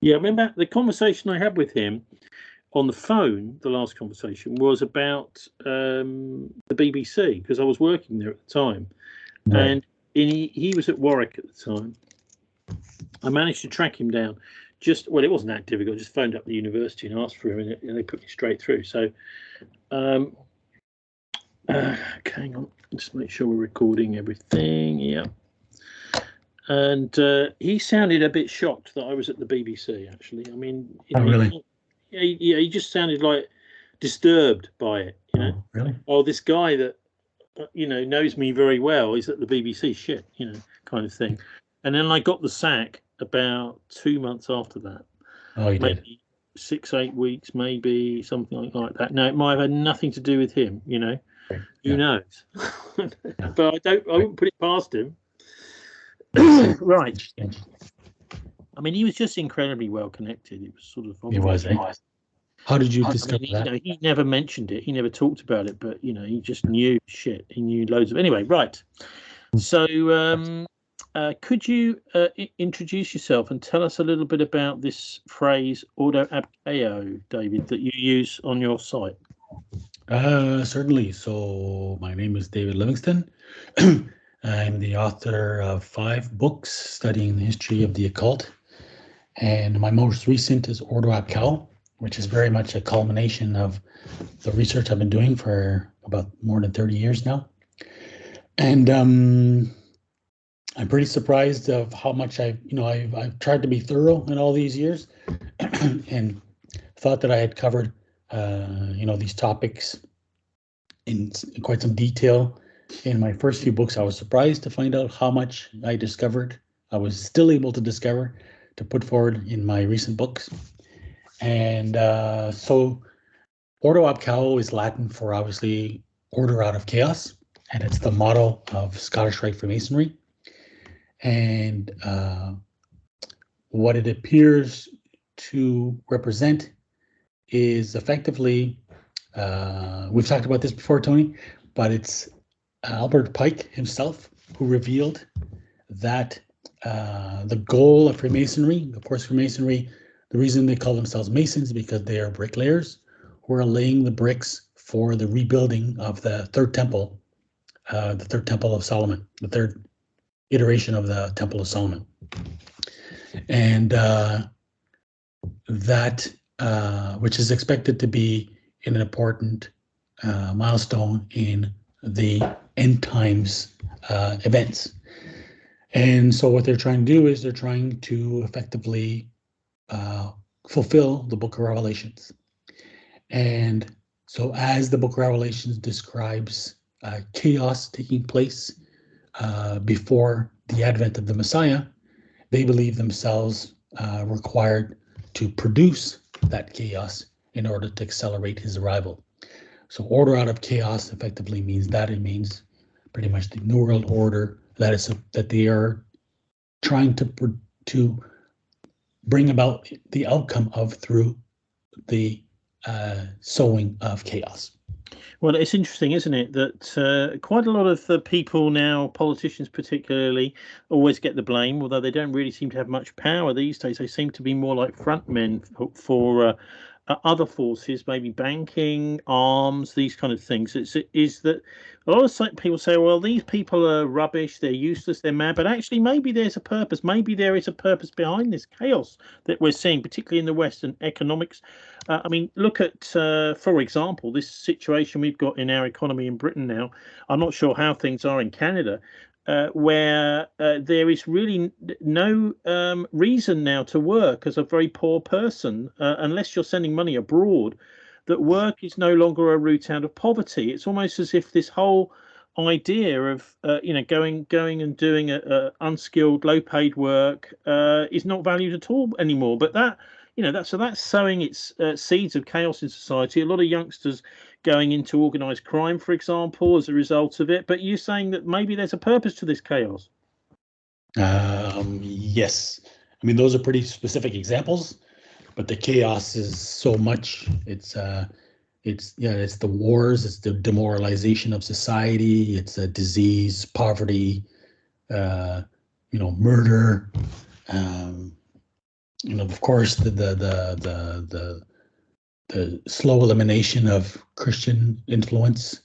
Yeah, I remember the conversation I had with him on the phone. The last conversation was about the BBC, because I was working there at the time, Right. and he was at Warwick at the time. I managed to track him down. Well, it wasn't that difficult. I just phoned up the university and asked for him, and they put me straight through. So, hang on, just make sure we're recording everything. Yeah. And he sounded a bit shocked that I was at the BBC, actually. I mean, Really? He just sounded like disturbed by it, Oh, really? Oh, this guy that, knows me very well is at the BBC, shit, kind of thing. And then I got the sack about 2 months after that. Oh, you maybe did? 6-8 weeks, maybe something like that. No, it might have had nothing to do with him, Right. Who knows? Yeah. But I wouldn't put it past him. Right. I mean, he was just incredibly well connected. It was sort of obvious. He was. How did you discover that? He never mentioned it. He never talked about it, but he just knew shit. He knew loads of. Anyway, right. So, could you introduce yourself and tell us a little bit about this phrase "auto abkeo," David, that you use on your site? Certainly. So my name is David Livingstone. I'm the author of 5 books studying the history of the occult. And my most recent is Ordo ab Chao, which is very much a culmination of the research I've been doing for about more than 30 years now. And I'm pretty surprised of how much I've tried to be thorough in all these years and thought that I had covered these topics in quite some detail. In my first few books, I was surprised to find out how much I discovered. I was still able to discover to put forward in my recent books. And so Ordo ab Chao is Latin for, obviously, order out of chaos. And it's the motto of Scottish Rite Freemasonry. And what it appears to represent is effectively, we've talked about this before, Tony, but it's Albert Pike himself who revealed that the goal of Freemasonry, of course, Freemasonry, the reason they call themselves Masons is because they are bricklayers who are laying the bricks for the rebuilding of the third temple of Solomon, the third iteration of the Temple of Solomon. And that, which is expected to be an important milestone in the end times events. And so what they're trying to do is they're trying to effectively fulfill the Book of Revelations. And so as the Book of Revelations describes chaos taking place before the advent of the Messiah, they believe themselves required to produce that chaos in order to accelerate his arrival. So order out of chaos effectively means that. It means pretty much the New World Order that they are trying to bring about the outcome of through the sowing of chaos. Well, it's interesting, isn't it, that quite a lot of the people now, politicians particularly, always get the blame, although they don't really seem to have much power these days. They seem to be more like frontmen for other forces, maybe banking, arms, these kind of things. Is that a lot of people say, well, these people are rubbish, they're useless, they're mad, but actually maybe there's a purpose. Maybe there is a purpose behind this chaos that we're seeing, particularly in the West and economics. I mean, look at, for example, this situation we've got in our economy in Britain now. I'm not sure how things are in Canada, where there is really no reason now to work as a very poor person, unless you're sending money abroad, that work is no longer a route out of poverty. It's almost as if this whole idea of going and doing unskilled, low-paid work is not valued at all anymore. But that's sowing its seeds of chaos in society. A lot of youngsters going into organized crime, for example, as a result of it. But you're saying that maybe there's a purpose to this chaos. Yes. I mean, those are pretty specific examples, but the chaos is so much. It's the wars, it's the demoralization of society, it's a disease, poverty, murder, of course, the slow elimination of Christian influence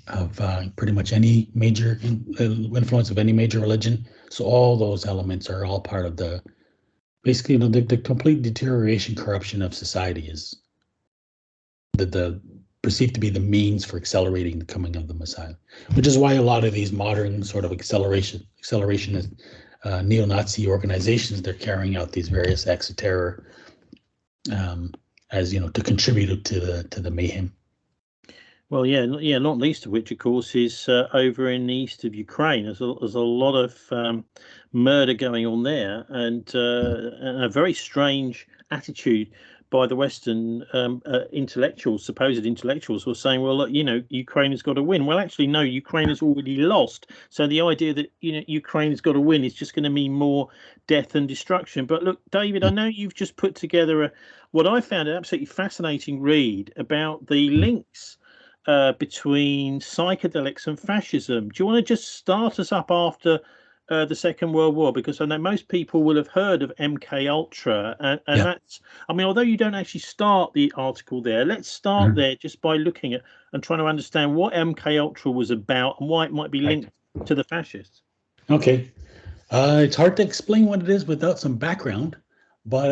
of pretty much any major influence of any major religion. So all those elements are all part of basically, the complete deterioration, corruption of society is the perceived to be the means for accelerating the coming of the Messiah, which is why a lot of these modern sort of accelerationist neo-Nazi organizations, they're carrying out these various acts of terror as to contribute to the mayhem. Well, yeah, not least of which, of course, is over in the east of Ukraine. There's a lot of murder going on there, and a very strange attitude by the Western supposed intellectuals, who are saying, well, look, Ukraine has got to win. Well, actually, no, Ukraine has already lost. So the idea that Ukraine has got to win is just going to mean more death and destruction. But look, David, I know you've just put together what I found an absolutely fascinating read about the links between psychedelics and fascism. Do you want to just start us up after the Second World War? Because I know most people will have heard of MK Ultra, and that's, although you don't actually start the article there, let's start there just by looking at and trying to understand what MK Ultra was about and why it might be linked to the fascists. Okay, it's hard to explain what it is without some background, but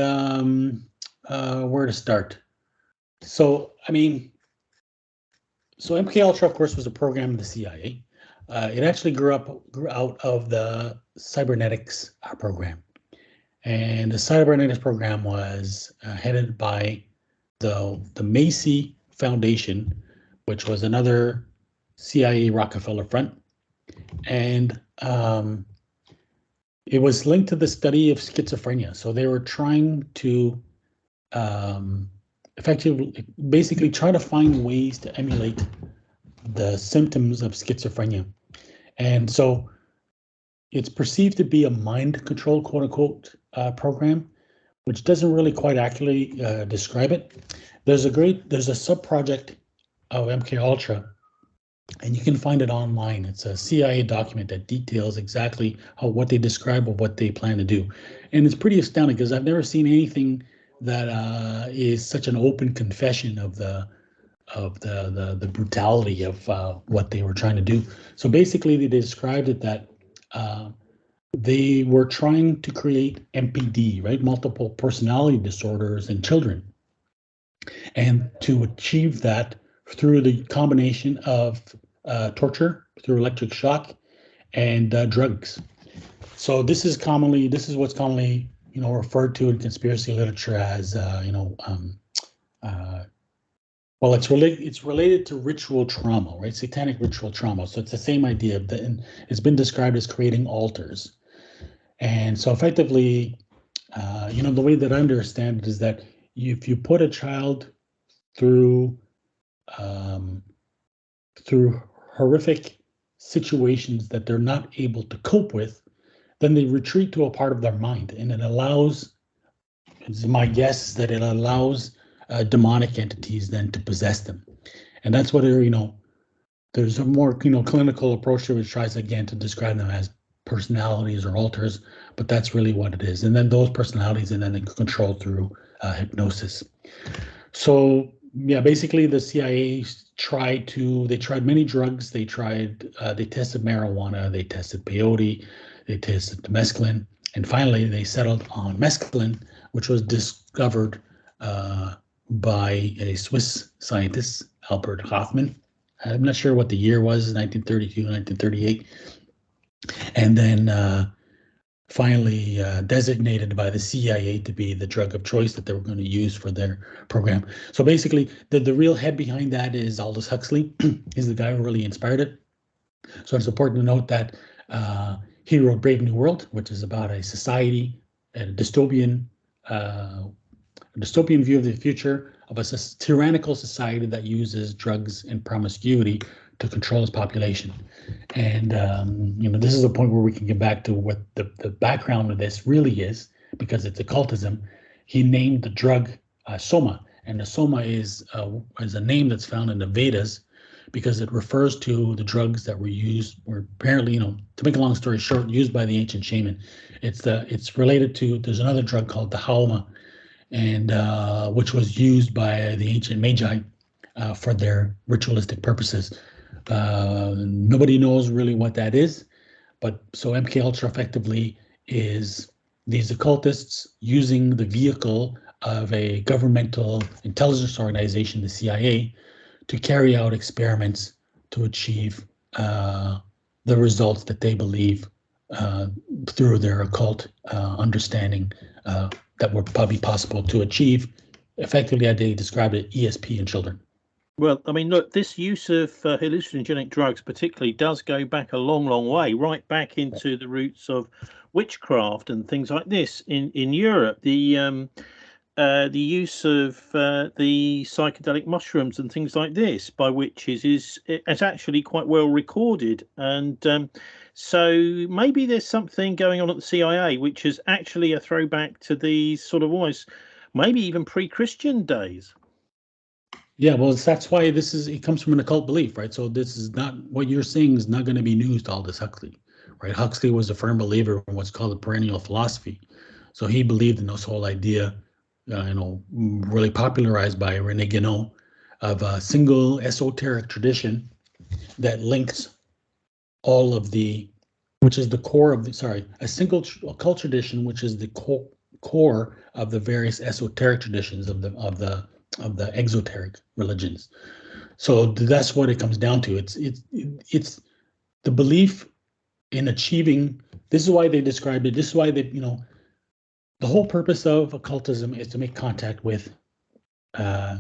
where to start? So MK Ultra, of course, was a program of the CIA. It actually grew out of the cybernetics program, and the cybernetics program was headed by the Macy Foundation, which was another CIA Rockefeller front, and it was linked to the study of schizophrenia. So they were trying to basically try to find ways to emulate the symptoms of schizophrenia. And so it's perceived to be a mind control, quote unquote, program, which doesn't really quite accurately describe it. There's a sub-project of MK Ultra, and you can find it online. It's a CIA document that details exactly what they describe of what they plan to do. And it's pretty astounding because I've never seen anything that is such an open confession of the brutality of what they were trying to do. So basically, they described it that they were trying to create MPD, right, multiple personality disorders in children, and to achieve that through the combination of torture, through electric shock, and drugs. So this is what's commonly referred to in conspiracy literature as well, it's related to ritual trauma, right? Satanic ritual trauma. So it's the same idea and it's been described as creating altars. And so effectively, the way that I understand it is that if you put a child through horrific situations that they're not able to cope with, then they retreat to a part of their mind, and it allows, my guess is that it allows demonic entities then to possess them. And that's what there's a more clinical approach which tries again to describe them as personalities or alters, but that's really what it is. And then those personalities and then controlled through hypnosis. So yeah, basically the CIA tried many drugs. They tested marijuana, they tested peyote, they tested mescaline, and finally they settled on mescaline, which was discovered by a Swiss scientist, Albert Hofmann. I'm not sure what the year was, 1932, 1938. And then finally designated by the CIA to be the drug of choice that they were going to use for their program. So basically, the real head behind that is Aldous Huxley. He's the guy who really inspired it. So it's important to note that he wrote Brave New World, which is about a society, a dystopian view of the future of a tyrannical society that uses drugs and promiscuity to control its population. And this is a point where we can get back to what the background of this really is, because it's occultism. He named the drug Soma, and the Soma is a name that's found in the Vedas, because it refers to the drugs that were used, or apparently, to make a long story short, used by the ancient shaman. It's related to, there's another drug called the halma, and which was used by the ancient magi for their ritualistic purposes. Nobody knows really what that is, but so MK Ultra effectively is these occultists using the vehicle of a governmental intelligence organization, the CIA, to carry out experiments to achieve the results that they believe through their occult understanding that were probably possible to achieve. Effectively, as they described it, ESP in children. Well, I mean, look, this use of hallucinogenic drugs particularly does go back a long, long way, right back into the roots of witchcraft and things like this in Europe. The use of the psychedelic mushrooms and things like this by witches is actually quite well recorded. And so maybe there's something going on at the CIA, which is actually a throwback to these sort of almost maybe even pre-Christian days. Yeah, well, that's why it comes from an occult belief, right? So this is not, what you're saying is not going to be news to Aldous Huxley, right? Huxley was a firm believer in what's called the perennial philosophy. So he believed in this whole idea, really popularized by René Guénon, of a single esoteric tradition that links all of which is the core of a single occult tradition, which is the core of the various esoteric traditions of the exoteric religions. So that's what it comes down to. It's the belief in achieving. This is why they described it. This is why the whole purpose of occultism is to make contact with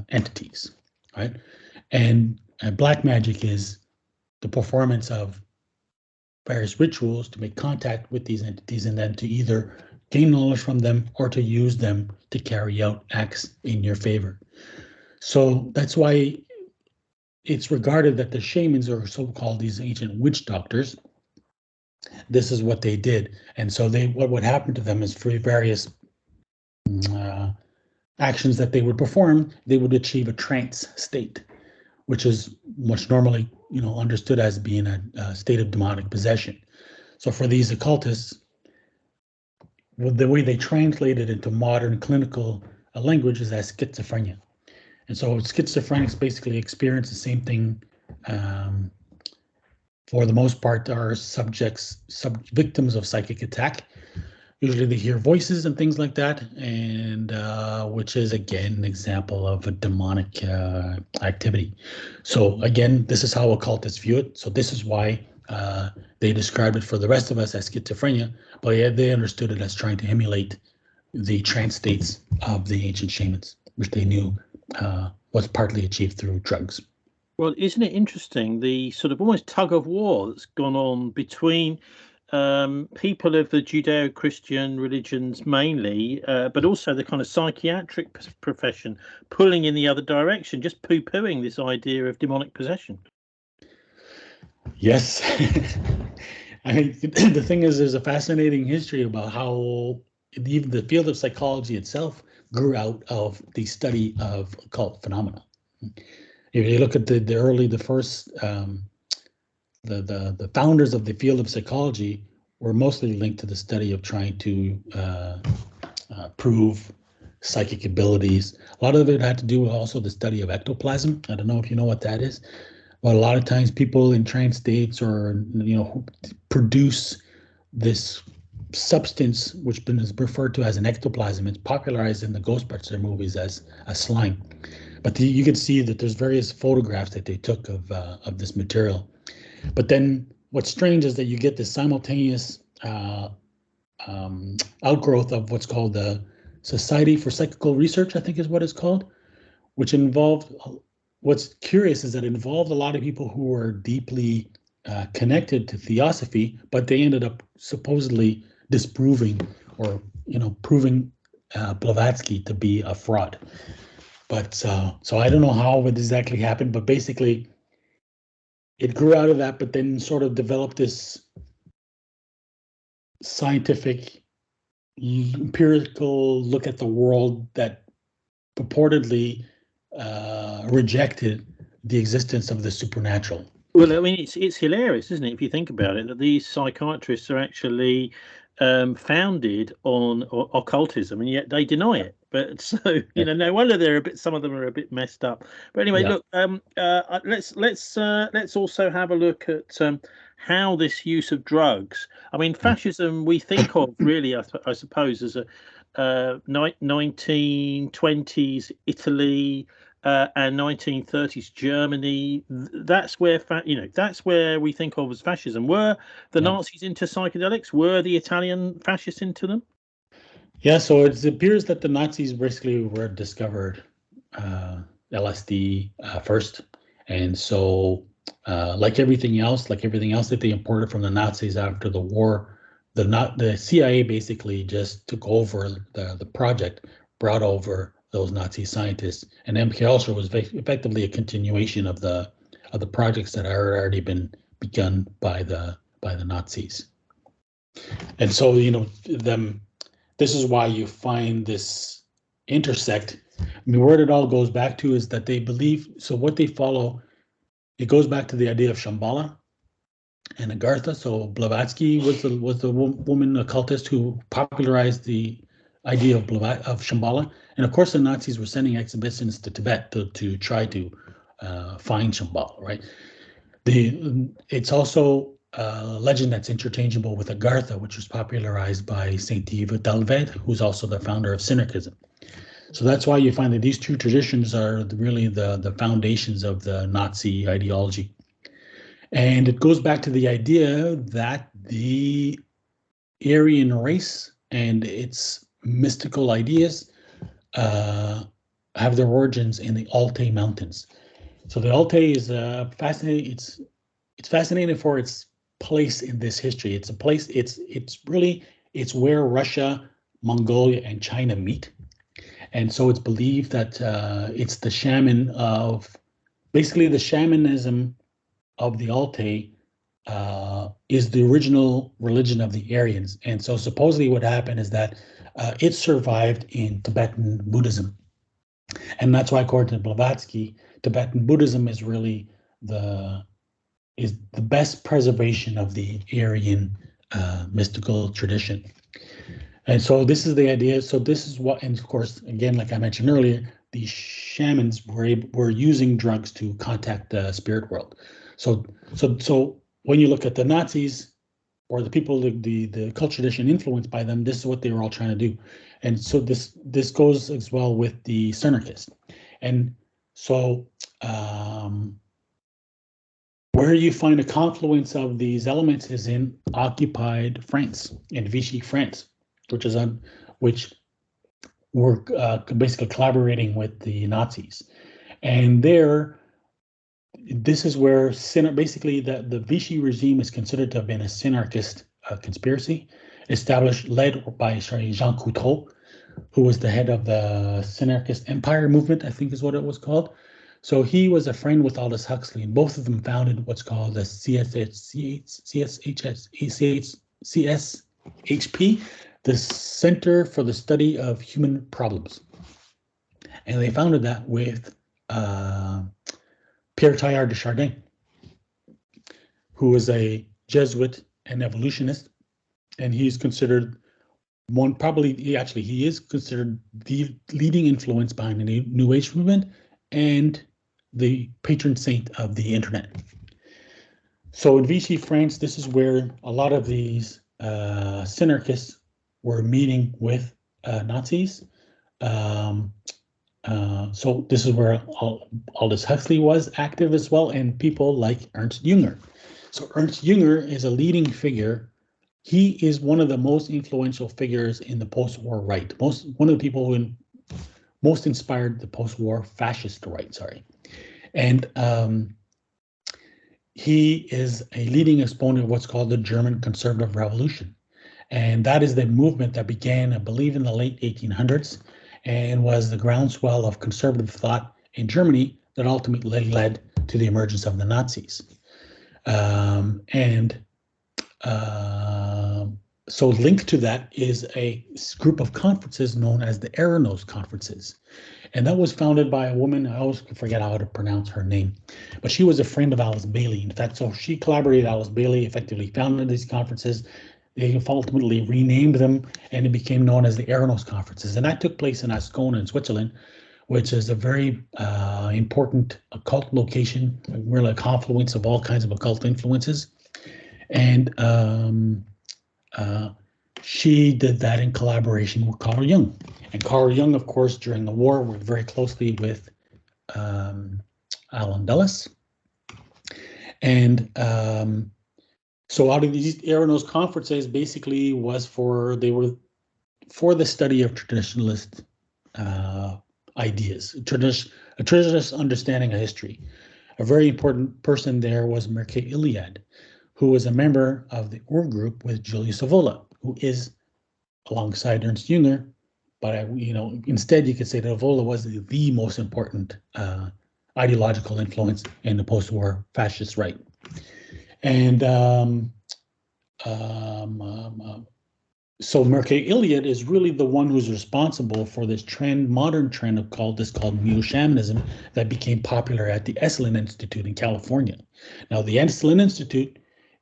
entities, right? And black magic is the performance of various rituals to make contact with these entities, and then to either gain knowledge from them or to use them to carry out acts in your favor. So that's why it's regarded that the shamans are so-called these ancient witch doctors. This is what they did. And so what would happen to them is, for various actions that they would perform, they would achieve a trance state, which is much normally, understood as being a state of demonic possession. So for these occultists, the way they translate it into modern clinical language is as schizophrenia. And so schizophrenics basically experience the same thing. For the most part, are victims of psychic attack. Usually they hear voices and things like that, and which is, again, an example of a demonic activity. So again, this is how occultists view it. So this is why they described it for the rest of us as schizophrenia, but yeah, they understood it as trying to emulate the trance states of the ancient shamans, which they knew was partly achieved through drugs. Well, isn't it interesting, the sort of almost tug of war that's gone on between people of the Judeo-Christian religions mainly, but also the kind of psychiatric profession pulling in the other direction, just poo-pooing this idea of demonic possession. Yes. I mean, the thing is, there's a fascinating history about how even the field of psychology itself grew out of the study of occult phenomena. If you look at the founders of the field of psychology were mostly linked to the study of trying to prove psychic abilities. A lot of it had to do with also the study of ectoplasm. I don't know if you know what that is, but a lot of times people in trance states or produce this substance which is referred to as an ectoplasm. It's popularized in the Ghostbusters movies as a slime. But you can see that there's various photographs that they took of this material. But then what's strange is that you get this simultaneous outgrowth of what's called the Society for Psychical Research, I think is what it's called, which involved, what's curious is that it involved a lot of people who were deeply connected to theosophy, but they ended up supposedly disproving or proving Blavatsky to be a fraud. But so I don't know how it exactly happened, but basically it grew out of that, but then sort of developed this scientific, empirical look at the world that purportedly rejected the existence of the supernatural. Well, I mean, it's hilarious, isn't it, if you think about it, that these psychiatrists are actually founded on occultism, and yet they deny it. But so no wonder they're a bit. Some of them are a bit messed up. But anyway, look, let's also have a look at how this use of drugs. I mean, fascism we think of really, I suppose, as a 1920s Italy. And 1930s Germany. That's where that's where we think of as fascism. Were the Nazis into psychedelics? Were the Italian fascists into them? Yeah, so it appears that the Nazis basically were discovered LSD first, and so like everything else that they imported from the Nazis after the war, the CIA basically just took over the project, brought over those Nazi scientists, and MK Ultra was effectively a continuation of the projects that had already been begun by the Nazis. And so this is why you find this intersect. I mean, where it all goes back to is that they believe. So what they follow, it goes back to the idea of Shambhala and Agartha. So Blavatsky was the woman occultist who popularized the idea of Shambhala. And of course, the Nazis were sending exhibitions to Tibet to try to find Shambhala, right? It's also a legend that's interchangeable with Agartha, which was popularized by Saint David Myatt, who's also the founder of Synergism. So that's why you find that these two traditions are really the foundations of the Nazi ideology. And it goes back to the idea that the Aryan race and its mystical ideas have their origins in the Altai Mountains. So the Altai is fascinating. It's fascinating for its place in this history. It's a place. It's where Russia, Mongolia, and China meet, and so it's believed that it's the shaman of basically the shamanism of the Altai is the original religion of the Aryans. And so supposedly what happened is that it survived in Tibetan Buddhism. And that's why, according to Blavatsky, Tibetan Buddhism is really the best preservation of the Aryan mystical tradition. And so this is the idea. So this is what, and of course, again, like I mentioned earlier, these shamans were using drugs to contact the spirit world. So when you look at the Nazis or the people, the cult tradition influenced by them, this is what they were all trying to do. And so this goes as well with the Synergists. And so where you find a confluence of these elements is in occupied France, in Vichy France, which were basically collaborating with the Nazis. And this is where basically the Vichy regime is considered to have been a synarchist conspiracy, led by Jean Cousteau, who was the head of the synarchist empire movement, I think is what it was called. So he was a friend with Aldous Huxley, and both of them founded what's called the CSHP, the Center for the Study of Human Problems. And they founded that with Pierre Teilhard de Chardin, who was a Jesuit and evolutionist, and he's considered he is considered the leading influence behind the New Age movement and the patron saint of the internet. So in Vichy, France, this is where a lot of these synarchists were meeting with Nazis. So this is where Aldous Huxley was active as well, and people like Ernst Jünger. So Ernst Jünger is a leading figure. He is one of the most influential figures in the post-war right. One of the people who most inspired the post-war fascist right. And he is a leading exponent of what's called the German Conservative Revolution, and that is the movement that began, I believe, in the late 1800s. And was the groundswell of conservative thought in Germany that ultimately led to the emergence of the Nazis. So linked to that is a group of conferences known as the Eranos conferences. And that was founded by a woman. I always forget how to pronounce her name, but she was a friend of Alice Bailey. In fact, so she collaborated with Alice Bailey, effectively founded these conferences. They ultimately renamed them, and it became known as the Eranos conferences. And that took place in Ascona in Switzerland, which is a very important occult location. We're like a confluence of all kinds of occult influences. And she did that in collaboration with Carl Jung. And Carl Jung, of course, during the war, worked very closely with Alan Dulles. And so out of these Eranos conferences, basically they were for the study of traditionalist ideas, a traditionalist understanding of history. A very important person there was Mircea Eliade, who was a member of the Ur group with Julius Evola, who is alongside Ernst Jünger, but instead you could say that Evola was the most important ideological influence in the post-war fascist right. And so Mircea Eliade is really the one who's responsible for this modern trend of called neo-shamanism that became popular at the Esalen Institute in California. Now, the Esalen Institute,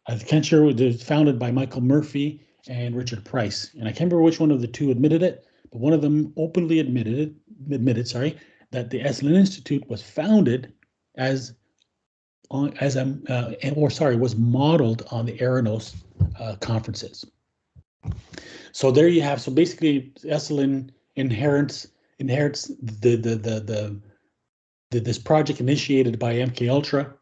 I can't sure, it was founded by Michael Murphy and Richard Price, and I can't remember which one of the two admitted it, but one of them openly admitted that the Esalen Institute was founded was modeled on the Eranos conferences. So there you have. So basically, Esalen inherits this project initiated by MK Ultra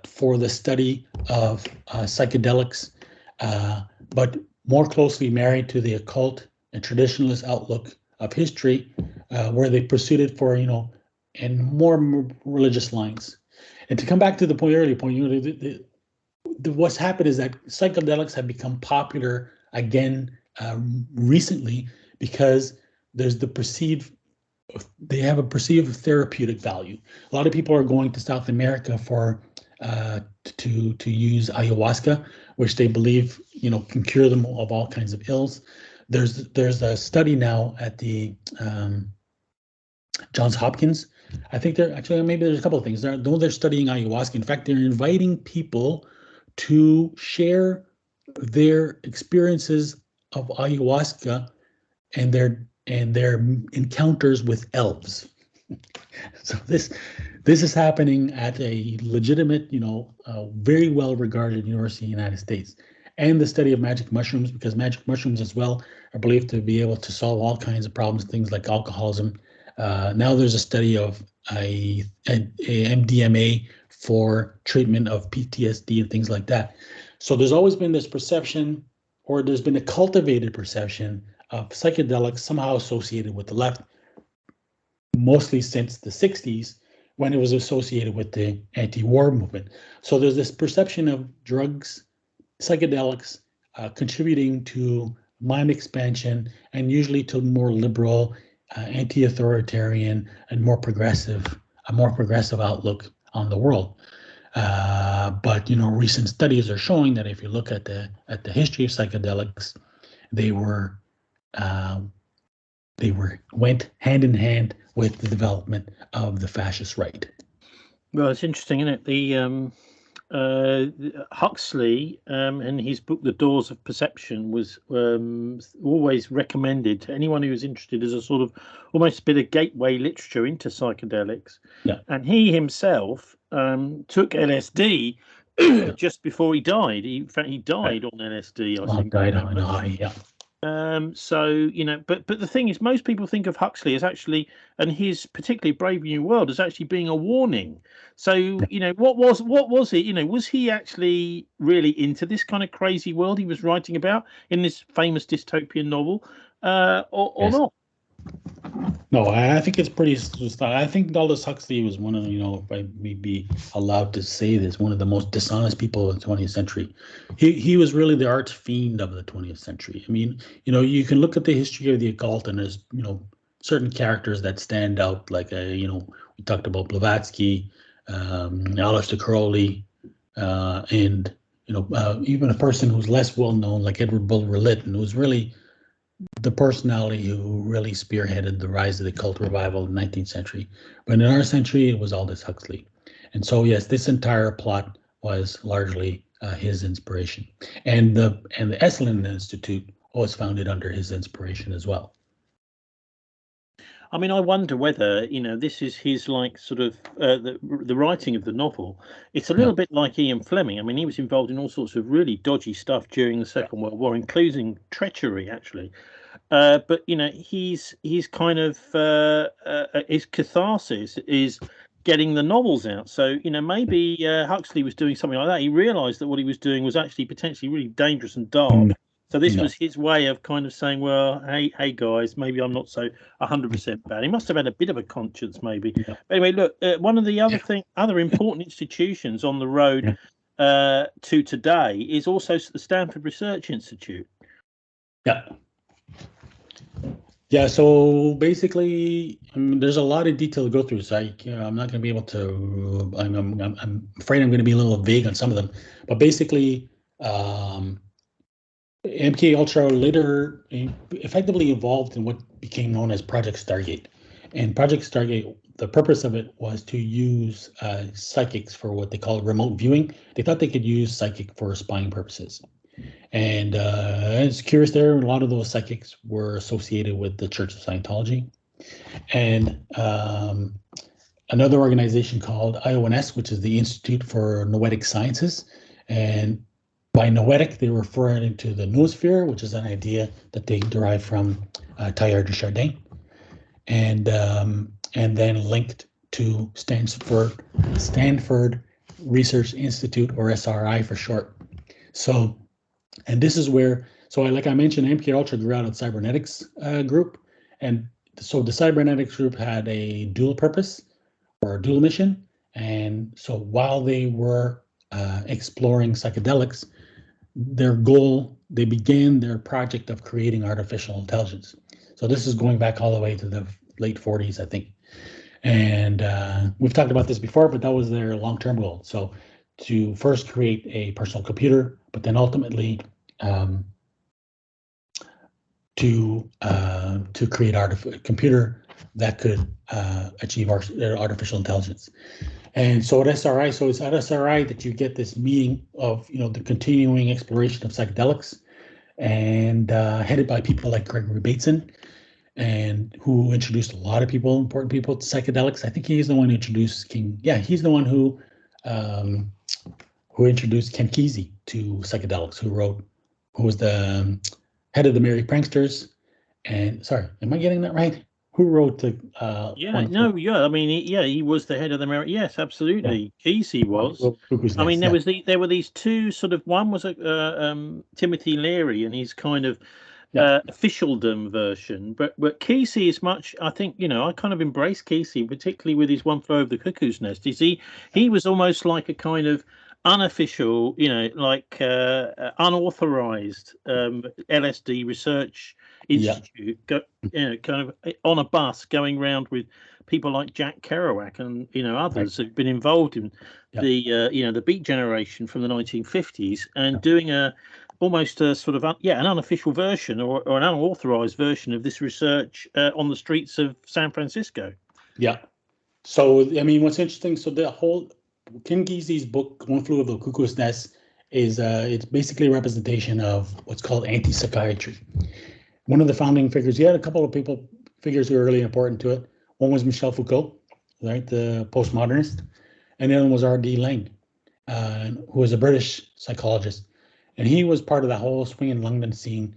for the study of psychedelics, but more closely married to the occult and traditionalist outlook of history, where they pursued it for in more religious lines. And to come back to the earlier point, what's happened is that psychedelics have become popular again recently because there's they have a perceived therapeutic value. A lot of people are going to South America for to use ayahuasca, which they believe can cure them of all kinds of ills. There's a study now at the Johns Hopkins. I think maybe there's a couple of things. They're studying ayahuasca. In fact, they're inviting people to share their experiences of ayahuasca and their encounters with elves. So this is happening at a legitimate, very well regarded university in the United States. And the study of magic mushrooms, because magic mushrooms as well are believed to be able to solve all kinds of problems, things like alcoholism. Now there's a study of a MDMA for treatment of PTSD and things like that. So there's always been this perception, or there's been a cultivated perception of psychedelics somehow associated with the left, mostly since the 60s, when it was associated with the anti-war movement. So there's this perception of drugs, psychedelics, contributing to mind expansion, and usually to more liberal, anti-authoritarian, and a more progressive outlook on the world. But recent studies are showing that if you look at the history of psychedelics, they went hand in hand with the development of the fascist right. Well, it's interesting, isn't it? The Huxley in his book The Doors of Perception was always recommended to anyone who was interested as a sort of almost a bit of gateway literature into psychedelics. Yeah. And he himself took LSD just before he died. In fact, he died on LSD, I think. Died on high, yeah. So but the thing is, most people think of Huxley as actually, and his particularly Brave New World, as actually being a warning. So what was it? Was he actually really into this kind of crazy world he was writing about in this famous dystopian novel, or Yes. not? No, I think it's pretty. I think Aldous Huxley was one of, if I may be allowed to say this, one of the most dishonest people of the 20th century. He was really the arch fiend of the 20th century. I mean, you can look at the history of the occult, and there's, certain characters that stand out, like, we talked about Blavatsky, Aleister Crowley, and, even a person who's less well known, like Edward Bulwer-Lytton, who's really the personality who really spearheaded the rise of the cult revival in the 19th century. But in our century, it was Aldous Huxley. And so, yes, this entire plot was largely his inspiration. And the Esalen Institute was founded under his inspiration as well. I mean, I wonder whether, this is his like sort of the writing of the novel. It's a little bit like Ian Fleming. I mean, he was involved in all sorts of really dodgy stuff during the Second World War, including treachery, actually. But he's kind of his catharsis is getting the novels out. So maybe Huxley was doing something like that. He realised that what he was doing was actually potentially really dangerous and dark. So this was his way of kind of saying, well, hey guys, maybe I'm not so 100% bad. He must have had a bit of a conscience, maybe. But anyway, look, one of the other important institutions on the road to today is also the Stanford Research Institute. Yeah, so basically, there's a lot of detail to go through. So I'm not going to be able to. I'm afraid I'm going to be a little vague on some of them. But basically, MK Ultra later effectively evolved in what became known as Project Stargate. And Project Stargate, the purpose of it was to use psychics for what they call remote viewing. They thought they could use psychic for spying purposes. And it's curious there, a lot of those psychics were associated with the Church of Scientology. And another organization called IONS, which is the Institute for Noetic Sciences. And by noetic, they refer to the noosphere, which is an idea that they derive from Teilhard de Chardin, and then linked to Stanford Research Institute, or SRI for short. So, and this is where, like I mentioned, MK Ultra grew out of the cybernetics group, and so the cybernetics group had a dual purpose or a dual mission, and so while they were exploring psychedelics, they began their project of creating artificial intelligence. So this is going back all the way to the late 40s, I think. And we've talked about this before, but that was their long-term goal. So to first create a personal computer, but then ultimately to create a computer that could achieve artificial intelligence. And so at SRI, it's at SRI that you get this meeting of the continuing exploration of psychedelics, and headed by people like Gregory Bateson, and who introduced a lot of important people to psychedelics. I think he's the one who introduced he's the one who introduced Ken Kesey to psychedelics, who was the head of the Merry Pranksters. And sorry, am I getting that right? Who wrote the? I mean, he was the head of the Merry. Yes, absolutely. Yeah. Kesey was. I mean, there were these two sort of. One was Timothy Leary and his kind of officialdom version, but Kesey is much. I think I kind of embrace Kesey, particularly with his One Flew Over the Cuckoo's Nest. He was almost like a kind of unofficial, like unauthorized LSD research institute, kind of on a bus going around with people like Jack Kerouac and others who've been involved in the Beat Generation from the 1950s and doing almost a sort of an unofficial version or an unauthorized version of this research on the streets of San Francisco. Yeah. So I mean, what's interesting? So the whole Ken Kesey's book, One Flew Over the Cuckoo's Nest, is it's basically a representation of what's called anti-psychiatry. One of the founding figures, he had a couple of figures who were really important to it. One was Michel Foucault, right, the postmodernist, and the other one was R.D. Laing, who was a British psychologist, and he was part of the whole swinging London scene,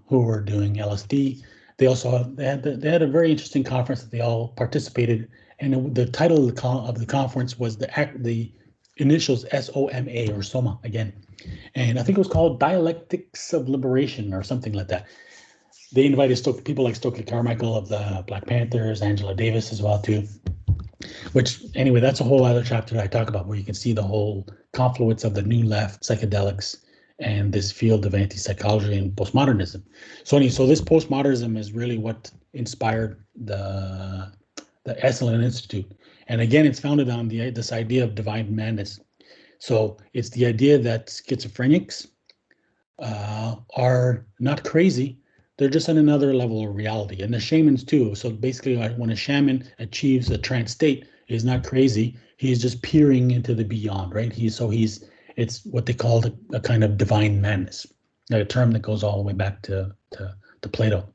who were doing LSD. They had a very interesting conference that they all participated, and the title of the conference was the initials SOMA, or Soma again, and I think it was called Dialectics of Liberation or something like that. They invited people like Stokely Carmichael of the Black Panthers, Angela Davis as well too. Which anyway, that's a whole other chapter that I talk about, where you can see the whole confluence of the New Left, psychedelics, and this field of anti-psychology and postmodernism. So this postmodernism is really what inspired the Esalen Institute. And again, it's founded on this idea of divine madness. So it's the idea that schizophrenics are not crazy, they're just on another level of reality. And the shamans too. So basically, when a shaman achieves a trance state, he's not crazy. He's just peering into the beyond, right? It's what they call a kind of divine madness, a term that goes all the way back to Plato.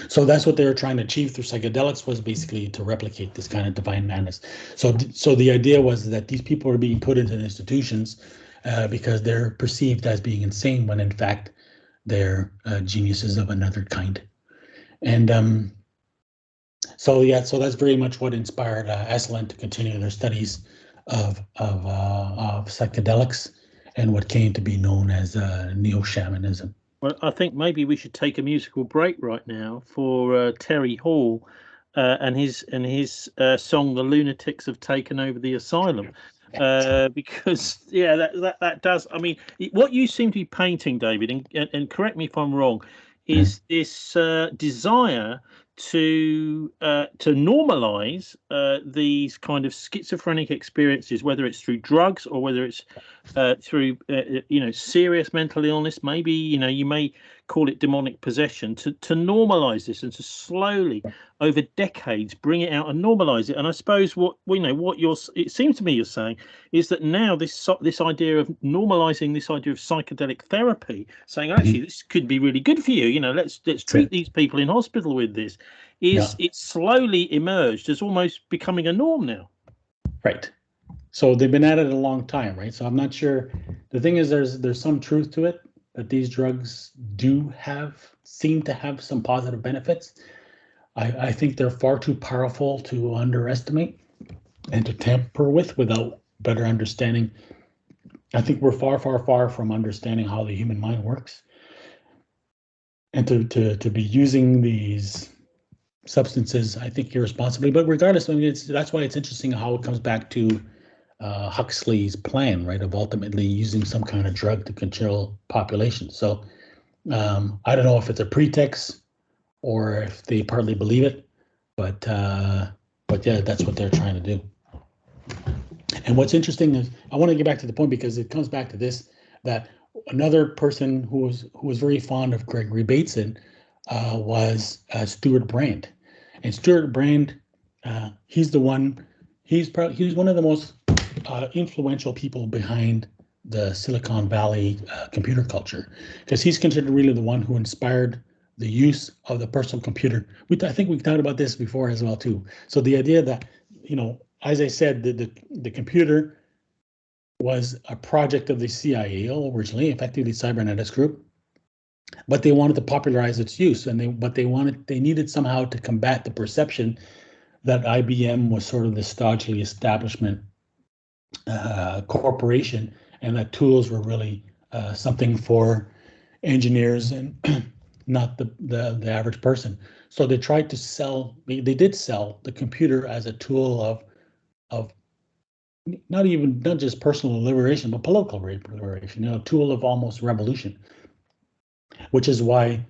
So that's what they were trying to achieve through psychedelics, was basically to replicate this kind of divine madness. So the idea was that these people are being put into institutions because they're perceived as being insane, when in fact they're geniuses of another kind. And so that's very much what inspired Esalen to continue their studies of psychedelics and what came to be known as neo-shamanism. Well, I think maybe we should take a musical break right now for Terry Hall and his song "The Lunatics Have Taken Over the Asylum," because that does. I mean, what you seem to be painting, David, and correct me if I'm wrong, is this desire to normalize these kind of schizophrenic experiences, whether it's through drugs or whether it's through serious mental illness. Maybe you may call it demonic possession, to normalize this and to slowly over decades bring it out and normalize it. And I suppose it seems to me you're saying is that now this idea of normalizing this idea of psychedelic therapy, saying actually this could be really good for you, let's treat these people in hospital with this, it's slowly emerged as almost becoming a norm now. Right. So they've been at it a long time, right? So I'm not sure. The thing is, there's some truth to it, that these drugs seem to have some positive benefits. I think they're far too powerful to underestimate and to tamper with without better understanding. I think we're far, far, far from understanding how the human mind works. And to be using these substances, I think, irresponsibly. But regardless, I mean, that's why it's interesting how it comes back to Huxley's plan, right, of ultimately using some kind of drug to control populations. So I don't know if it's a pretext or if they partly believe it, but yeah, that's what they're trying to do. And what's interesting is, I want to get back to the point because it comes back to this, that another person who was very fond of Gregory Bateson was Stuart Brand. And Stuart Brand, he's one of the most influential people behind the Silicon Valley computer culture, because he's considered really the one who inspired the use of the personal computer. I think we talked about this before as well too. So the idea that, as I said, the computer was a project of the CIA originally, effectively cybernetics group, but they wanted to popularize its use, and they needed somehow to combat the perception that IBM was sort of the stodgy establishment corporation, and that tools were really something for engineers and not the average person. So they tried to sell. They did sell the computer as a tool of not just personal liberation, but political liberation. A tool of almost revolution, which is why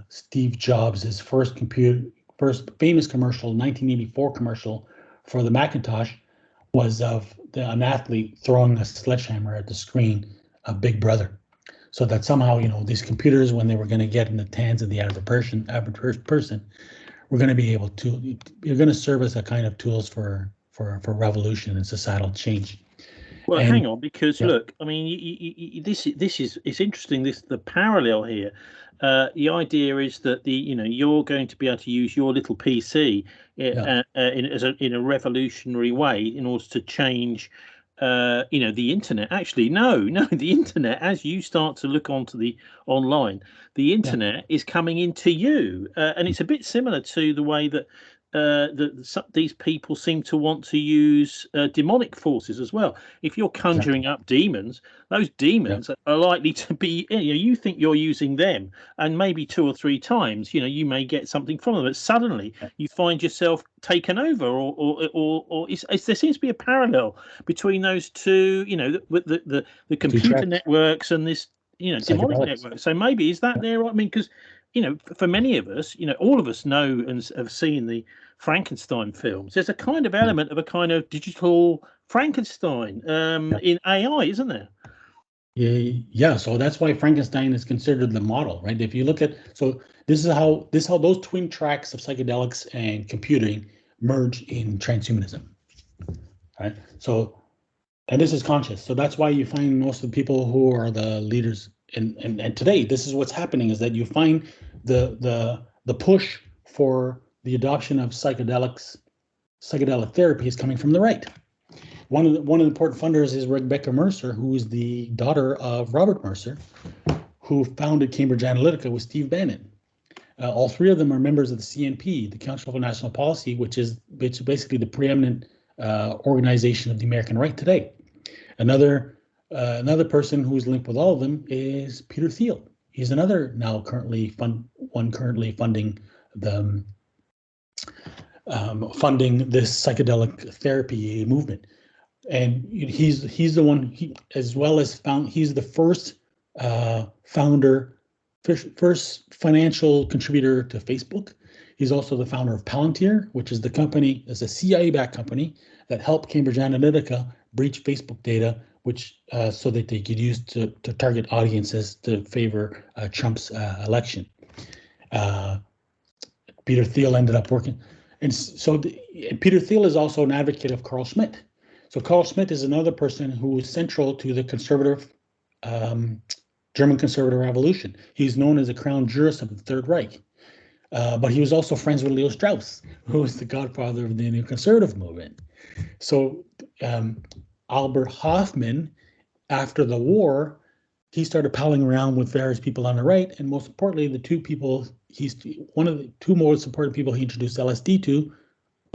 Steve Jobs' first famous commercial, 1984 commercial for the Macintosh, was of an athlete throwing a sledgehammer at the screen of Big Brother, so that somehow these computers, when they were going to get in the hands of the average person, were going to be able to. You're going to serve as a kind of tools for revolution and societal change. Well, hang on, because look, I mean, this is it's interesting. The parallel here. The idea is that you're going to be able to use your little PC in a revolutionary way in order to change the internet. Actually, no, the internet, as you start to look onto the online, the internet is coming into you, and it's a bit similar to the way that these people seem to want to use demonic forces as well. If you're conjuring up demons, those demons are likely to be, you think you're using them, and maybe 2 or 3 times, you may get something from them, but suddenly you find yourself taken over, or there seems to be a parallel between those two, the computer networks and this, demonic network. So maybe is that there? I mean, because for many of us, all of us know and have seen the Frankenstein films. There's a kind of element of a kind of digital Frankenstein in AI, isn't there? Yeah, so that's why Frankenstein is considered the model, right? If you look at, so this is how those twin tracks of psychedelics and computing merge in transhumanism, right? So, and this is conscious. So that's why you find most of the people who are the leaders and today, this is what's happening, is that you find the push for the adoption of psychedelic therapy is coming from the right. One of the important funders is Rebecca Mercer, who is the daughter of Robert Mercer, who founded Cambridge Analytica with Steve Bannon. All three of them are members of the CNP, the Council for National Policy, which is basically the preeminent organization of the American right today. Another person who's linked with all of them is Peter Thiel. He's another now currently funding the funding this psychedelic therapy movement. And he's the one, as well as he's the first founder, first financial contributor to Facebook. He's also the founder of Palantir, which is the company, is a CIA-backed company that helped Cambridge Analytica breach Facebook data, which so that they could use to target audiences to favor Trump's election. Peter Thiel ended up working, and so Peter Thiel is also an advocate of Carl Schmitt. So Carl Schmitt is another person who is central to the conservative German conservative revolution. He's known as the crown jurist of the Third Reich, but he was also friends with Leo Strauss, who was the godfather of the neoconservative movement. So Albert Hoffman, after the war, he started palling around with various people on the right, and most importantly, one of the two most important people he introduced LSD to.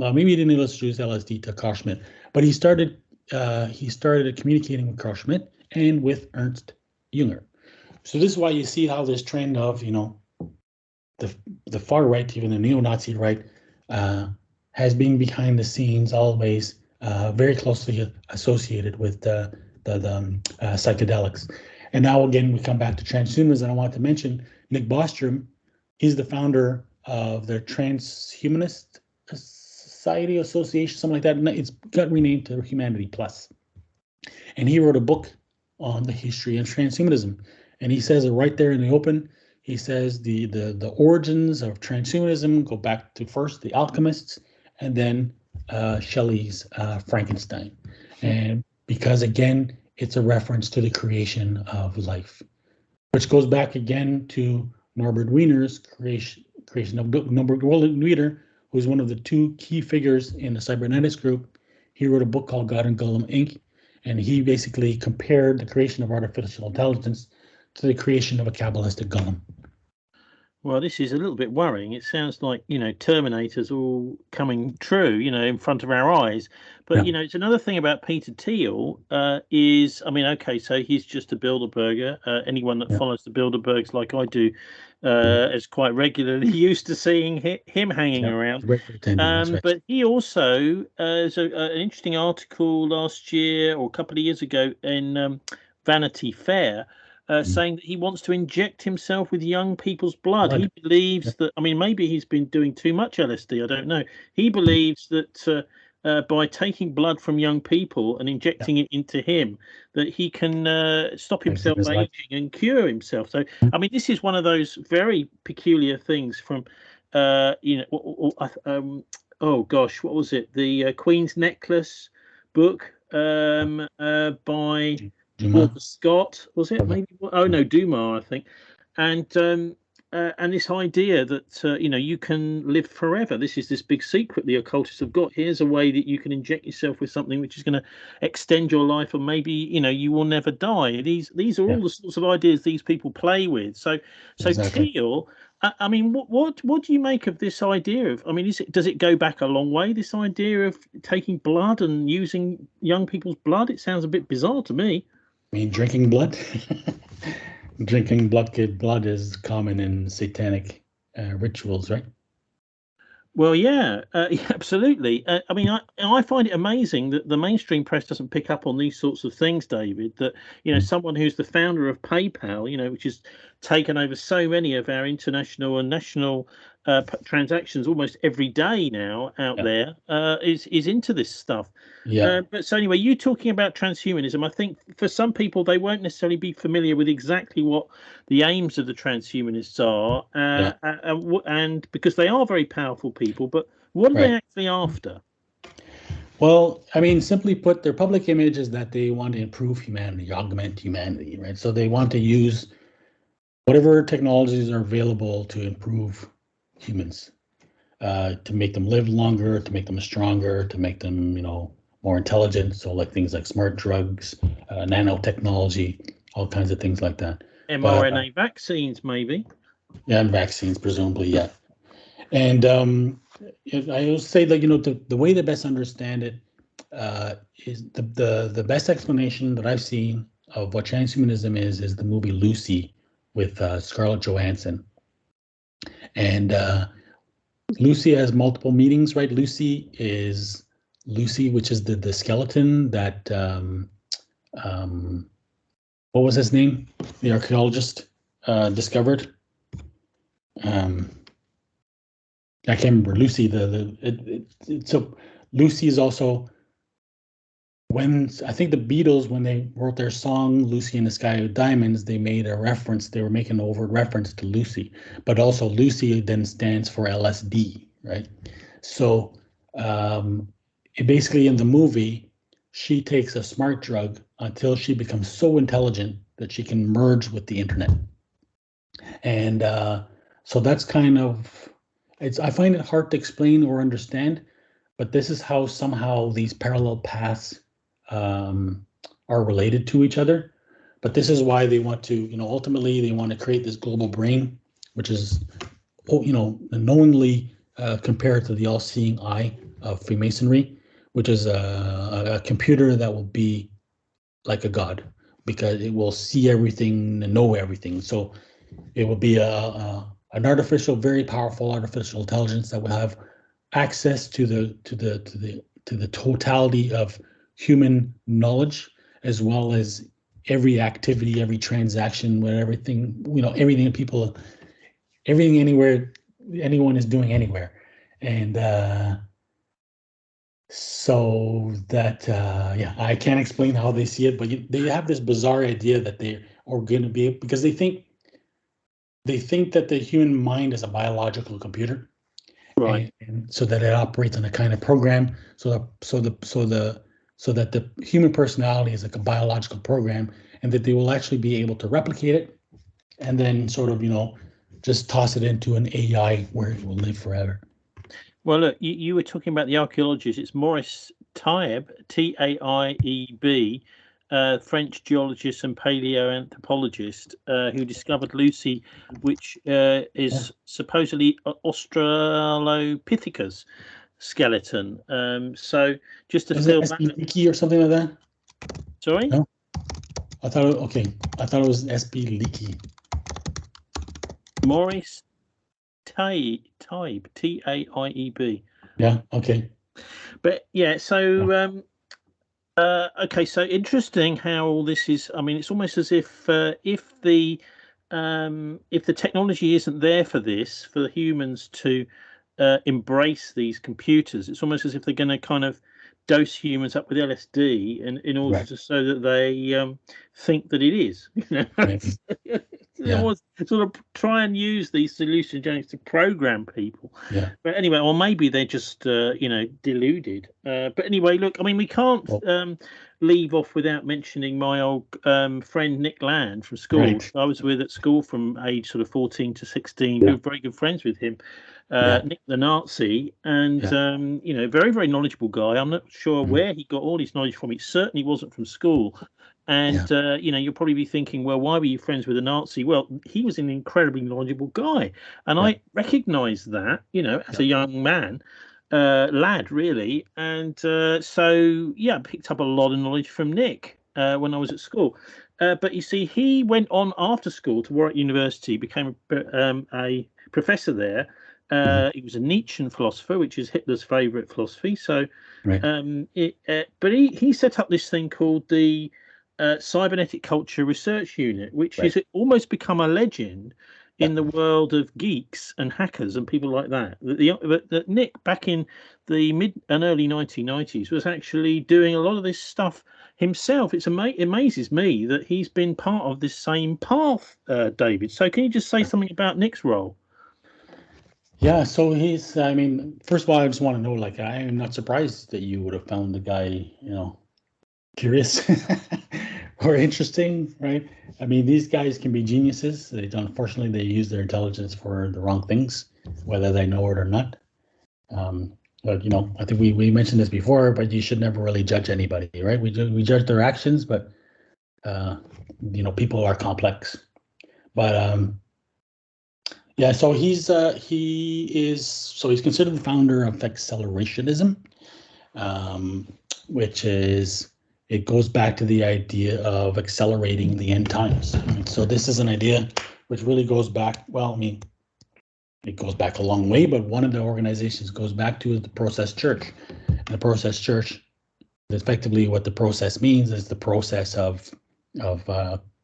Well, maybe he didn't introduce LSD to Carl Schmitt, but he started communicating with Carl Schmitt and with Ernst Jünger. So this is why you see how this trend of the far right, even the neo-Nazi right, has been behind the scenes always very closely associated with the psychedelics. And now again, we come back to transhumanism, and I want to mention Nick Bostrom. He's the founder of the Transhumanist Society Association, something like that. It's got renamed to Humanity Plus. And he wrote a book on the history of transhumanism. And he says it right there in the open. He says the origins of transhumanism go back to first the alchemists and then Shelley's Frankenstein. And because again, it's a reference to the creation of life, which goes back again to Norbert Wiener's creation of Norbert Wiener, who's one of the two key figures in the cybernetics group. He wrote a book called God and Golem Inc., and he basically compared the creation of artificial intelligence to the creation of a Kabbalistic golem. Well, this is a little bit worrying. It sounds like, Terminator's all coming true, in front of our eyes. But, Yeah. It's another thing about Peter Thiel is, okay, so he's just a Bilderberger. Anyone that follows the Bilderbergs like I do is quite regularly used to seeing him hanging around. Right. But he also, there's an interesting article last year or a couple of years ago in Vanity Fair, saying that he wants to inject himself with young people's blood. He believes that, maybe he's been doing too much LSD, I don't know. He believes that by taking blood from young people and injecting it into him, that he can stop himself aging and cure himself. So, this is one of those very peculiar things from, oh gosh, what was it? The Queen's Necklace book by Walter Scott, was it? Maybe. Oh no, Dumas, I think. And this idea that you can live forever. This is this big secret the occultists have got. Here's a way that you can inject yourself with something which is going to extend your life, and maybe you will never die. These are all the sorts of ideas these people play with. So Exactly. Thiel. What do you make of this idea of? Does it go back a long way? This idea of taking blood and using young people's blood? It sounds a bit bizarre to me. Drinking blood? Drinking blood is common in satanic rituals, right? Well, yeah, absolutely. I find it amazing that the mainstream press doesn't pick up on these sorts of things, David. That someone who's the founder of PayPal, which has taken over so many of our international and national transactions almost every day now out there is into this stuff. Yeah. But so anyway, you talking about transhumanism, I think for some people they won't necessarily be familiar with exactly what the aims of the transhumanists are, and because they are very powerful people, but what are they actually after? Well, I mean, simply put, their public image is that they want to improve humanity, augment humanity, right? So they want to use whatever technologies are available to improve humans, to make them live longer, to make them stronger, to make them, more intelligent. So like things like smart drugs, nanotechnology, all kinds of things like that. mRNA vaccines, maybe. Yeah, and vaccines, presumably, yeah. And I will say that the way to best understand it is the best explanation that I've seen of what transhumanism is the movie Lucy with Scarlett Johansson. And Lucy has multiple meanings, right? Lucy, which is the skeleton that what was his name? The archaeologist discovered. I can't remember Lucy. So Lucy is also when I think the Beatles, when they wrote their song "Lucy in the Sky with Diamonds," they made a reference. They were making an overt reference to Lucy, but also Lucy then stands for LSD, right? So basically in the movie, she takes a smart drug until she becomes so intelligent that she can merge with the internet, and so that's kind of. I find it hard to explain or understand, but this is how somehow these parallel paths are related to each other. But this is why they want to, ultimately they want to create this global brain, which is, knowingly compared to the all-seeing eye of Freemasonry, which is a computer that will be like a god because it will see everything and know everything. So it will be an artificial, very powerful artificial intelligence that will have access to the totality of human knowledge, as well as every activity, every transaction, everything anywhere, anyone is doing anywhere, and so that I can't explain how they see it, but they have this bizarre idea that they are going to be, because they think that the human mind is a biological computer, right? And so that it operates on a kind of program, so that the human personality is like a biological program, and that they will actually be able to replicate it, and then sort of just toss it into an AI where it will live forever. Well, look, you were talking about the archaeologist. It's Maurice Taib, Taib, French geologist and paleoanthropologist, who discovered Lucy, which is supposedly Australopithecus skeleton. So just to fill back, SB or something like that. Sorry. No, I thought it was SB Leakey. Maurice Taib, Taib. Yeah. Okay. But yeah, so okay, so interesting how all this is. I mean, it's almost as if the technology isn't there for this, for the humans to embrace these computers, it's almost as if they're going to kind of dose humans up with LSD in order to so that they think that it is. They always sort of try and use these hallucinogens to program people. Yeah. But anyway, or maybe they're just deluded. But anyway, look, I mean, we can't leave off without mentioning my old friend Nick Land from school. Right. I was with at school from age sort of 14 to 16. We were very good friends with him. Nick the Nazi, and very, very knowledgeable guy. I'm not sure where he got all his knowledge from. It certainly wasn't from school. And you'll probably be thinking, well, why were you friends with a Nazi? Well, he was an incredibly knowledgeable guy, and I recognised that, as a young man, lad, really. And so I picked up a lot of knowledge from Nick when I was at school. But you see, he went on after school to Warwick University, became a professor there. He was a Nietzschean philosopher, which is Hitler's favourite philosophy. So, but he set up this thing called the Cybernetic Culture Research Unit, which is almost become a legend in the world of geeks and hackers and people like that. That Nick, back in the mid and early 1990s, was actually doing a lot of this stuff himself. It amazes me that he's been part of this same path, David. So can you just say something about Nick's role? Yeah, so I mean, first of all, I just want to know, like, I am not surprised that you would have found the guy, curious or interesting, right? I mean, these guys can be geniuses. Unfortunately, they use their intelligence for the wrong things, whether they know it or not. But I think we mentioned this before, but you should never really judge anybody, right? We judge their actions, but people are complex. But yeah, so he's considered the founder of Accelerationism, which it goes back to the idea of accelerating the end times. And so this is an idea which really goes back, well, I mean, it goes back a long way, but one of the organizations goes back to the Process Church. And the Process Church, effectively what the process means is the process of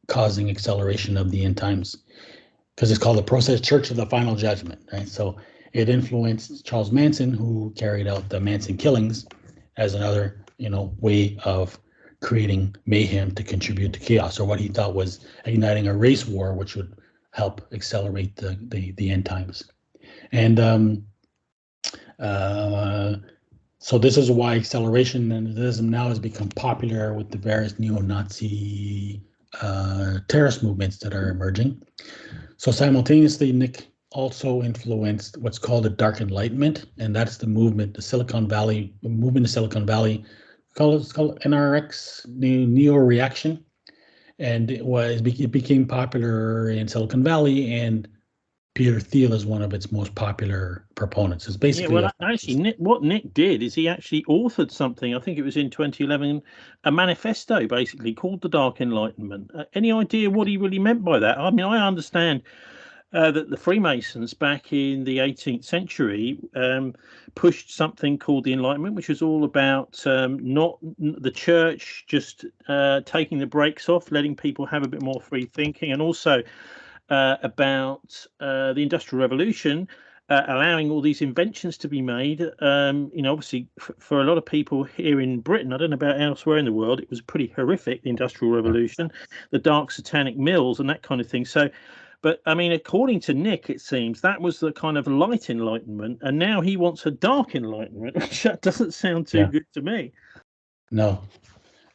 causing acceleration of the end times, because it's called the Process Church of the Final Judgment, right? So it influenced Charles Manson, who carried out the Manson killings, as another, way of creating mayhem to contribute to chaos, or what he thought was igniting a race war, which would help accelerate the end times. And so this is why accelerationism now has become popular with the various neo-Nazi terrorist movements that are emerging. So simultaneously, Nick also influenced what's called the Dark Enlightenment, and that's the movement, the Silicon Valley movement, it's called NRX, neo-reaction, and it became popular in Silicon Valley, and Peter Thiel is one of its most popular proponents. It's basically what Nick did is he actually authored something. I think it was in 2011, a manifesto basically called the Dark Enlightenment. Any idea what he really meant by that? I mean, I understand that the Freemasons back in the 18th century pushed something called the Enlightenment, which was all about not the church just taking the brakes off, letting people have a bit more free thinking, and also about the Industrial Revolution, allowing all these inventions to be made. Obviously, for a lot of people here in Britain, I don't know about elsewhere in the world, it was pretty horrific, the Industrial Revolution, the dark satanic mills and that kind of thing. So, but I mean, according to Nick, it seems that was the kind of light enlightenment, and now he wants a dark enlightenment, which doesn't sound too good to me. No.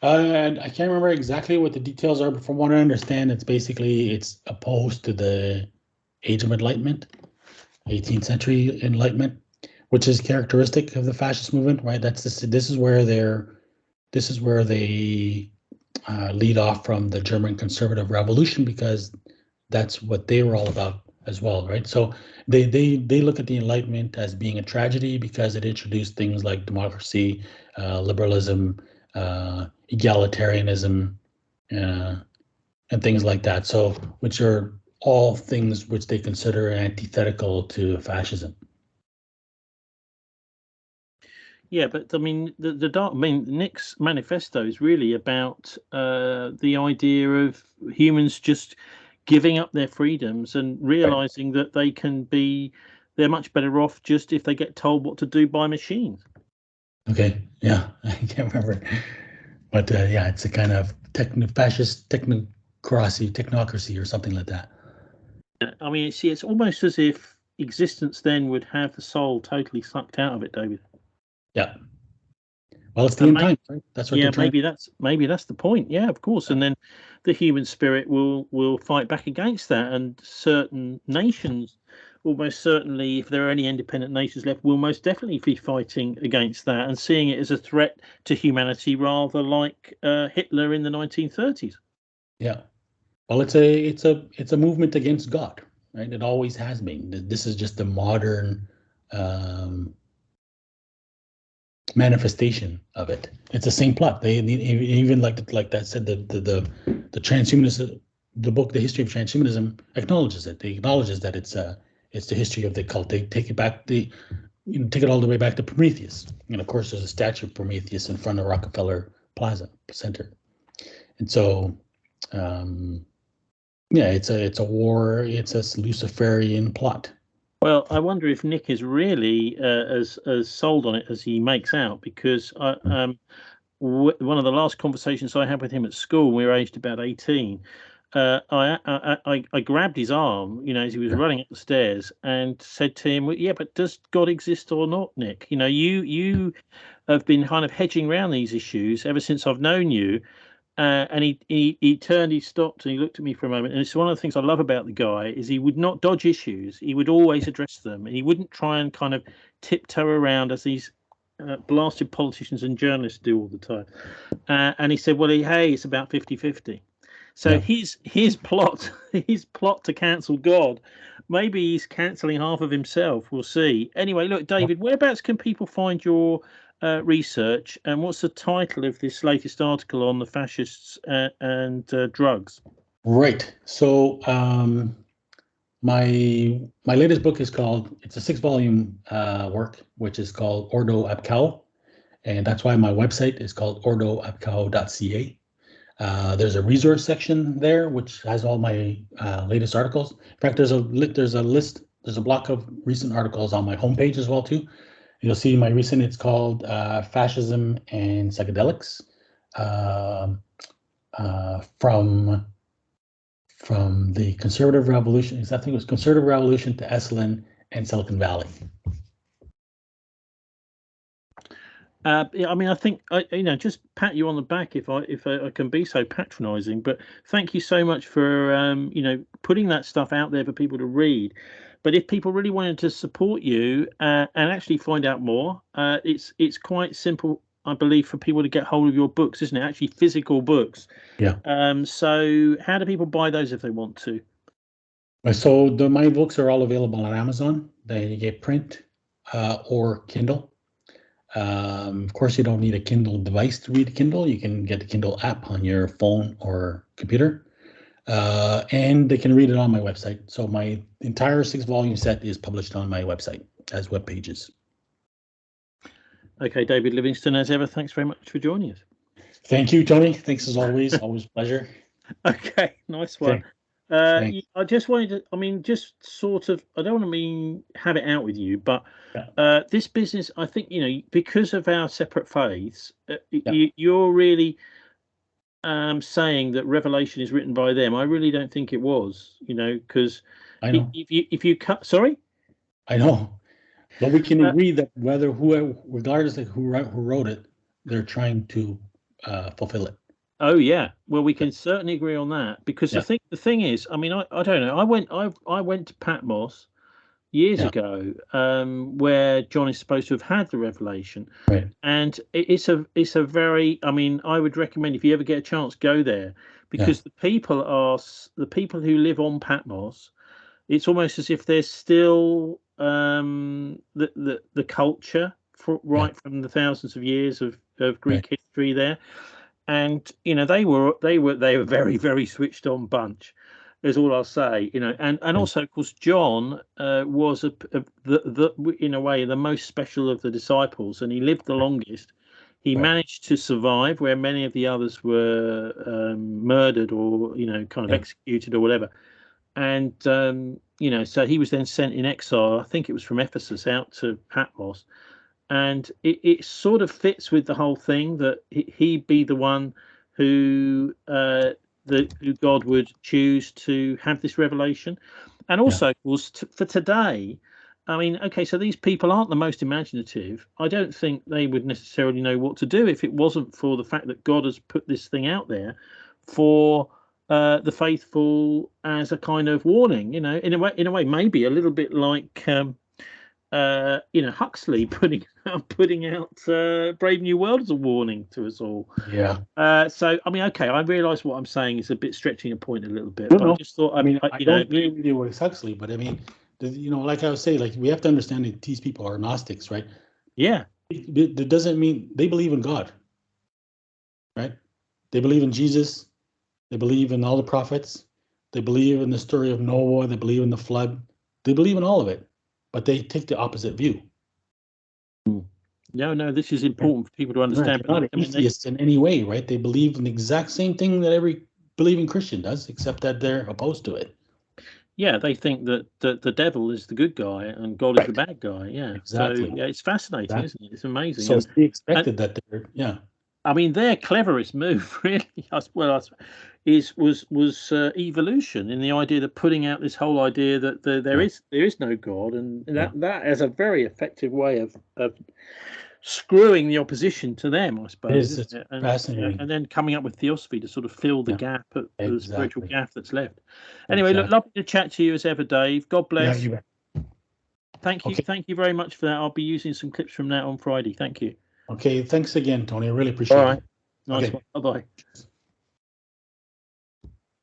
And I can't remember exactly what the details are, but from what I understand, it's opposed to the Age of Enlightenment, 18th century Enlightenment, which is characteristic of the fascist movement, right? This is where they lead off from the German conservative revolution, because that's what they were all about as well, right? So they look at the Enlightenment as being a tragedy because it introduced things like democracy, liberalism, egalitarianism, and things like that. So, which are all things which they consider antithetical to fascism. Yeah, but I mean, Nick's manifesto is really about the idea of humans just giving up their freedoms and realizing that they're much better off just if they get told what to do by machines. Okay, yeah, I can't remember, but yeah, it's a kind of fascist technocracy or something like that. I mean, it's almost as if existence then would have the soul totally sucked out of it, David. Yeah. Well, it's the end times, right? That's what. Yeah, maybe that's the point. Yeah, of course. And then the human spirit will fight back against that, and certain nations, almost certainly, if there are any independent nations left, will most definitely be fighting against that and seeing it as a threat to humanity, rather like Hitler in the 1930s. Yeah. Well, it's a movement against God, right? It always has been. This is just a modern manifestation of it. It's the same plot. They even like that said, the transhumanist, the book, The History of Transhumanism, acknowledges it. They acknowledges that it's the history of the cult. They take it all the way back to Prometheus, and of course there's a statue of Prometheus in front of Rockefeller Plaza Center, and so Yeah, it's a war. It's a Luciferian plot. Well, I wonder if Nick is really as sold on it as he makes out, because one of the last conversations I had with him at school, we were aged about 18. I grabbed his arm, as he was running up the stairs, and said to him, "Well, yeah, but does God exist or not, Nick? You have been kind of hedging around these issues ever since I've known you." And he turned, he stopped, and he looked at me for a moment. And it's one of the things I love about the guy is he would not dodge issues. He would always address them, and he wouldn't try and kind of tiptoe around as these blasted politicians and journalists do all the time. And he said, "Well, hey, it's about 50-50." So his plot, his plot to cancel God, maybe he's cancelling half of himself. We'll see. Anyway, look, David, whereabouts can people find your research, and what's the title of this latest article on the fascists and drugs? Right. So my latest book is called, it's a 6-volume work, which is called Ordo ab Chao, and that's why my website is called ordoabchao.ca. There's a resource section there which has all my latest articles. In fact, there's a block of recent articles on my homepage as well too. You'll see my recent, it's called Fascism and Psychedelics, from the conservative revolution. I think it was conservative revolution to Esalen and Silicon Valley. I mean, I think just pat you on the back if I can be so patronising. But thank you so much for putting that stuff out there for people to read. But if people really wanted to support you and actually find out more, it's quite simple, I believe, for people to get hold of your books, isn't it? Actually, physical books. Yeah. So how do people buy those if they want to? So my books are all available on Amazon. They get print or Kindle. Of course, you don't need a Kindle device to read Kindle. You can get the Kindle app on your phone or computer, and they can read it on my website. So my entire 6-volume set is published on my website as web pages. Okay, David Livingstone, as ever, thanks very much for joining us. Thank you, Tony. Thanks as always. Always a pleasure. Okay, nice one. I just wanted to, just sort of, I don't want to have it out with you, but this business, I think, because of our separate faiths, you're really saying that Revelation is written by them. I really don't think it was, because if you cut, sorry? I know, but we can agree that regardless of who wrote it, they're trying to fulfill it. Oh yeah, well we can certainly agree on that, because the thing is, I don't know. I went to Patmos years ago, where John is supposed to have had the revelation, right? And it's a very, I would recommend, if you ever get a chance, go there, because the people who live on Patmos. It's almost as if there's still the culture from the thousands of years of Greek history there. And they were very, very switched on bunch, is all I'll say. And also, of course, John was in a way the most special of the disciples, and he lived the longest. He managed to survive where many of the others were murdered or kind of executed or whatever. And so he was then sent in exile. I think it was from Ephesus out to Patmos. And it sort of fits with the whole thing that he'd be the one who God would choose to have this revelation. And also, of course, for today, so these people aren't the most imaginative. I don't think they would necessarily know what to do if it wasn't for the fact that God has put this thing out there for the faithful as a kind of warning. In a way, maybe a little bit like Huxley putting out Brave New World as a warning to us all. Yeah. So I realise what I'm saying is a bit stretching a point a little bit, but I just thought, I don't agree with you with Huxley, but like I was saying, like we have to understand that these people are Gnostics, right? Yeah. It doesn't mean they believe in God, right? They believe in Jesus. They believe in all the prophets. They believe in the story of Noah. They believe in the flood. They believe in all of it, but they take the opposite view. No, this is important for people to understand. They're not atheists in any way, right? They believe in the exact same thing that every believing Christian does, except that they're opposed to it. Yeah, they think that the devil is the good guy and God is the bad guy. Yeah, Exactly. So yeah, it's fascinating, isn't it? It's amazing. So we expected that they're, I mean, their cleverest move, really, was evolution, in the idea that putting out this whole idea that there is no God, and that is a very effective way of screwing the opposition to them, I suppose. It's And, fascinating. and then coming up with theosophy to sort of fill the gap, the spiritual gap that's left. Anyway, look, lovely to chat to you as ever, Dave. God bless. Yeah, you bet. Thank you. Thank you very much for that. I'll be using some clips from that on Friday. Thank you. Okay, thanks again, Tony. I really appreciate it. Nice one. Bye-bye.